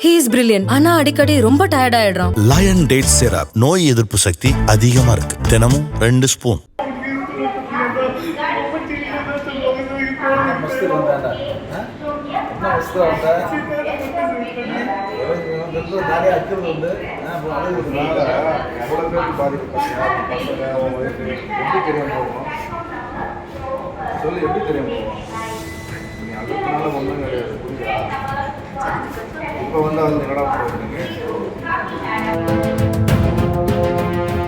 He is brilliant. ஆனா அடிக்கடி ரொம்ப டயர்ட் ஆயிடுறான். லயன் டேட் சிரப் நோய் எதிர்ப்பு சக்தி அதிகமா இருக்கு. தினமும் 2 ஸ்பூன். சொல்லு எப்படி தெரியும் நீ அதுக்குனால ஒன்றும் கிடையாது புரியுதா இப்போ வந்து என்னடா போயிருக்கீங்க.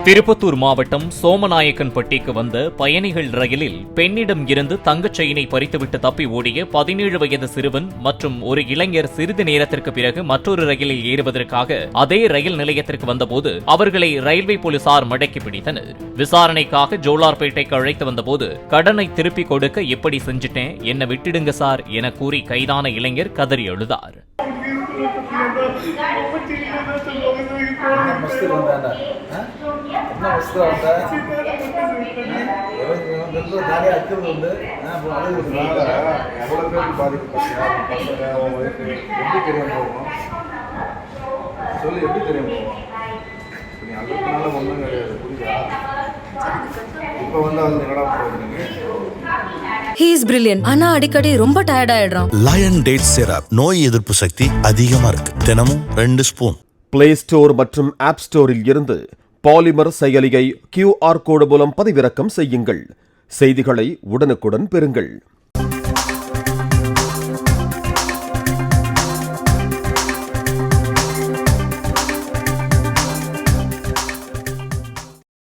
திருப்பத்தூர் மாவட்டம் சோமநாயக்கன்பட்டிக்கு வந்த பயணிகள் ரயிலில் பெண்ணிடம் இருந்து தங்கச் செயினை பறித்துவிட்டு தப்பி ஓடிய 17 வயது சிறுவன் மற்றும் ஒரு இளைஞர் சிறிது நேரத்திற்கு பிறகு மற்றொரு ரயிலில் ஏறுவதற்காக அதே ரயில் நிலையத்திற்கு வந்தபோது அவர்களை ரயில்வே போலீசார் மடக்கி பிடித்தனர். விசாரணைக்காக ஜோலார்பேட்டைக்கு அழைத்து வந்தபோது கடனை திருப்பிக் கொடுக்க எப்படி செஞ்சிட்டேன், என்ன விட்டுடுங்க சார் என கூறி கைதான இளைஞர் கதறி அழுதார். எவ்வளோ பேருக்கு பாதிக்கப்பட்டியா பசங்க எப்படி தெரியும் போகும் சொல்லு எப்படி தெரியும் போகும் நீ அதுக்குனால ஒன்றும் கிடையாது புரியுதா இப்போ வந்து என்னடா போயிருக்கீங்க. He is brilliant. ஆனா அடிக்கடி ரொம்ப டயர்ட் ஆயிடுறான். லயன் டேட் சிரப் நோய் எதிர்ப்பு சக்தி அதிகமா இருக்கு. தினமும் 2 ஸ்பூன். பிளே ஸ்டோர் மற்றும் ஆப் ஸ்டோரில் இருந்து பாலிமர் செயலியை QR கோடு மூலம் பதிவிறக்கம் செய்யுங்கள். செய்திகளை உடனுக்குடன் பெறுங்கள்.